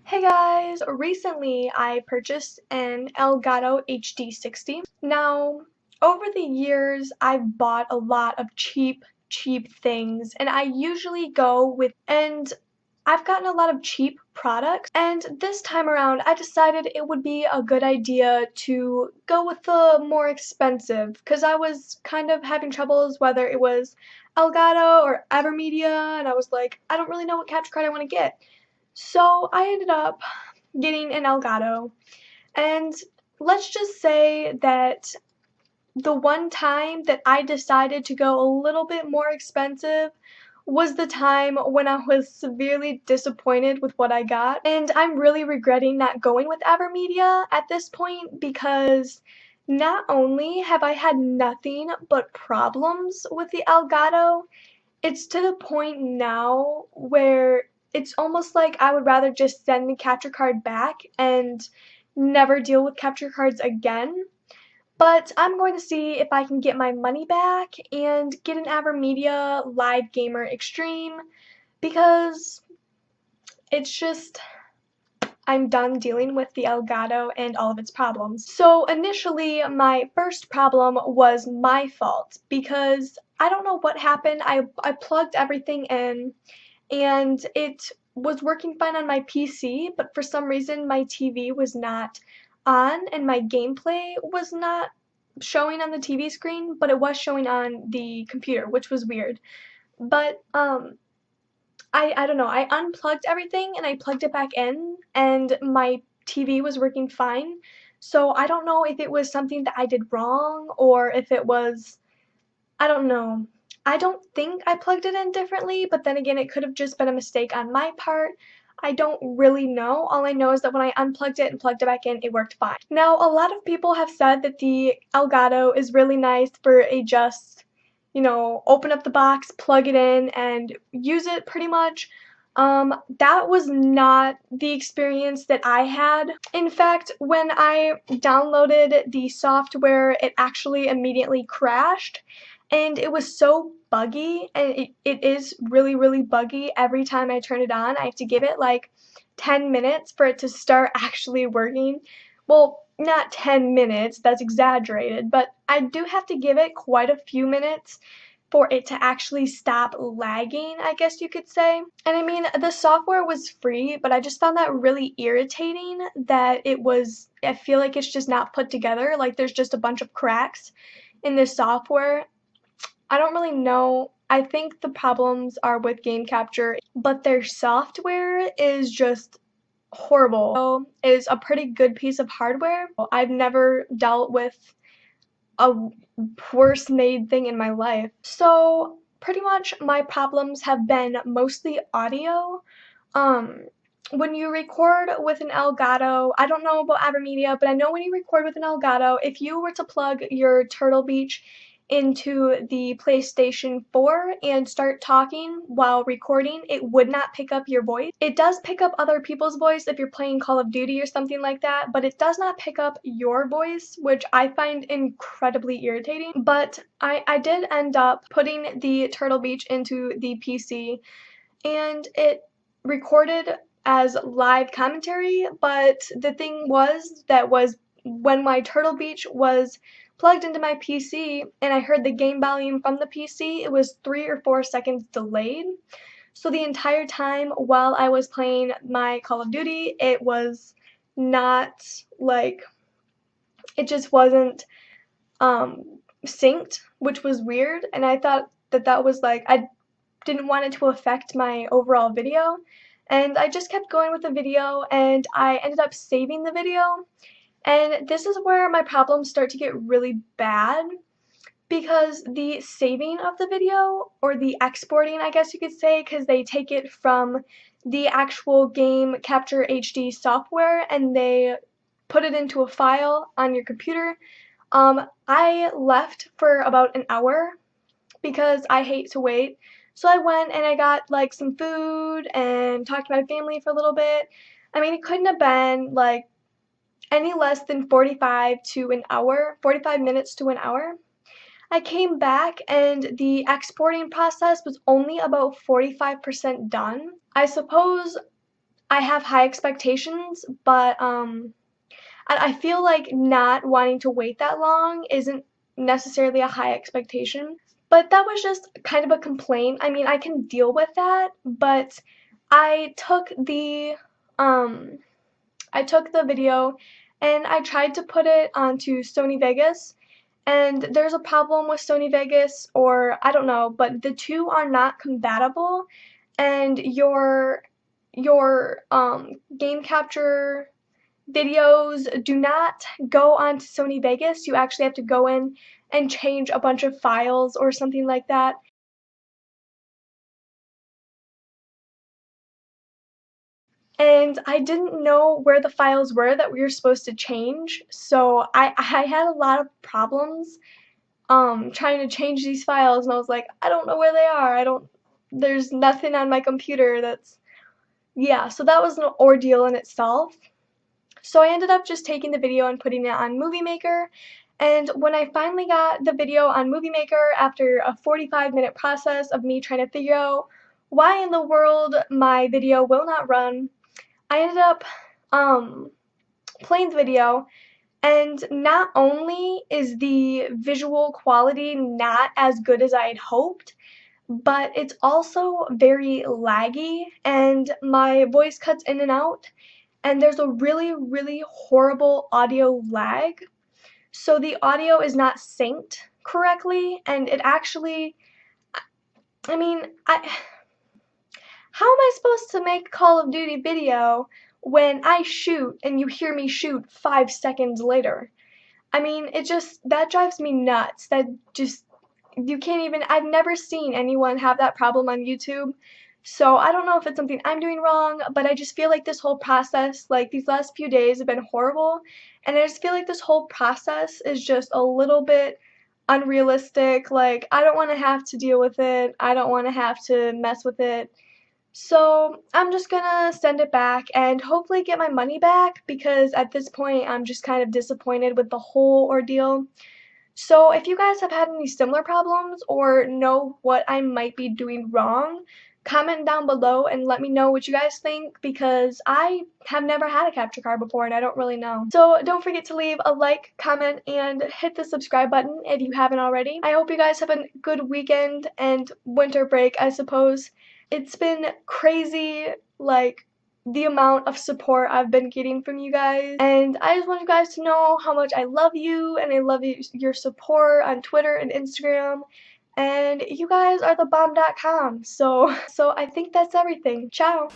Hey guys! Recently I purchased an Elgato HD60. Now, over the years I've bought a lot of cheap things, and I usually go with, and I've gotten a lot of cheap products, and this time around I decided it would be a good idea to go with the more expensive, because I was kind of having troubles whether it was Elgato or Evermedia, and I was like, I don't really know what capture card I want to get. So I ended up getting an Elgato, and let's just say that the one time that I decided to go a little bit more expensive was the time when I was severely disappointed with what I got. And I'm really regretting not going with Evermedia at this point, because not only have I had nothing but problems with the Elgato, it's to the point now where it's almost like I would rather just send the capture card back and never deal with capture cards again. But I'm going to see if I can get my money back and get an Avermedia Live Gamer Extreme, because it's just, I'm done dealing with the Elgato and all of its problems. So initially, my first problem was my fault, because I don't know what happened. I plugged everything in and it was working fine on my PC, but for some reason my TV was not on and my gameplay was not showing on the TV screen, but it was showing on the computer, which was weird. But I don't know, I unplugged everything and I plugged it back in and my TV was working fine. So I don't know if it was something that I did wrong or if it was, I don't know. I don't think I plugged it in differently, but then again, it could have just been a mistake on my part. I don't really know. All I know is that when I unplugged it and plugged it back in, it worked fine. Now, a lot of people have said that the Elgato is really nice for a just, open up the box, plug it in, and use it pretty much. That was not the experience that I had. In fact, when I downloaded the software, it actually immediately crashed, and it was so buggy, and it is really buggy. Every time I turn it on, I have to give it like 10 minutes for it to start actually working. Well, not 10 minutes, that's exaggerated, but I do have to give it quite a few minutes for it to actually stop lagging, I guess you could say. And I mean, the software was free, but I just found that really irritating that I feel like it's just not put together, like there's just a bunch of cracks in this software. I don't really know. I think the problems are with game capture, but their software is just horrible. So it is a pretty good piece of hardware. I've never dealt with a worse made thing in my life. So pretty much my problems have been mostly audio. Um, when you record with an Elgato, I don't know about Avermedia, but I know when you record with an Elgato, if you were to plug your Turtle Beach into the PlayStation 4 and start talking while recording, it would not pick up your voice. It does pick up other people's voice if you're playing Call of Duty or something like that, but it does not pick up your voice, which I find incredibly irritating. But I did end up putting the Turtle Beach into the PC, and it recorded as live commentary, but the thing was when my Turtle Beach was plugged into my PC and I heard the game volume from the PC, it was 3 or 4 seconds delayed. So the entire time while I was playing my Call of Duty, it was not like, it just wasn't synced, which was weird, and I thought that was like, I didn't want it to affect my overall video, and I just kept going with the video, and I ended up saving the video. And this is where my problems start to get really bad, because the saving of the video, or the exporting, I guess you could say, because they take it from the actual game Capture HD software and they put it into a file on your computer. I left for about an hour because I hate to wait. So I went and I got like some food and talked to my family for a little bit. I mean, it couldn't have been like any less than 45 minutes to an hour. I came back and the exporting process was only about 45% done. I suppose I have high expectations, but I feel like not wanting to wait that long isn't necessarily a high expectation. But that was just kind of a complaint. I mean, I can deal with that, but I took the um I took the video and I tried to put it onto Sony Vegas, and there's a problem with Sony Vegas, or I don't know, but the two are not compatible, and your game capture videos do not go onto Sony Vegas. You actually have to go in and change a bunch of files or something like that. And I didn't know where the files were that we were supposed to change, so I had a lot of problems trying to change these files, and I was like, I don't know where they are. There's nothing on my computer that's, yeah, so that was an ordeal in itself. So I ended up just taking the video and putting it on Movie Maker. And when I finally got the video on Movie Maker after a 45-minute process of me trying to figure out why in the world my video will not run, I ended up playing the video, and not only is the visual quality not as good as I had hoped, but it's also very laggy and my voice cuts in and out, and there's a really, really horrible audio lag. So the audio is not synced correctly, and it actually, I mean, how am I supposed to make a Call of Duty video when I shoot and you hear me shoot 5 seconds later? I mean, that drives me nuts. That just, you can't even, I've never seen anyone have that problem on YouTube. So I don't know if it's something I'm doing wrong, but I just feel like this whole process, like these last few days have been horrible. And I just feel like this whole process is just a little bit unrealistic. Like, I don't want to have to deal with it. I don't want to have to mess with it. So I'm just gonna send it back and hopefully get my money back, because at this point I'm just kind of disappointed with the whole ordeal. So if you guys have had any similar problems or know what I might be doing wrong, comment down below and let me know what you guys think, because I have never had a capture card before and I don't really know. So don't forget to leave a like, comment, and hit the subscribe button if you haven't already. I hope you guys have a good weekend and winter break, I suppose. It's been crazy, like, the amount of support I've been getting from you guys, and I just want you guys to know how much I love you, and I love your support on Twitter and Instagram, and you guys are the bomb.com. So I think that's everything. Ciao.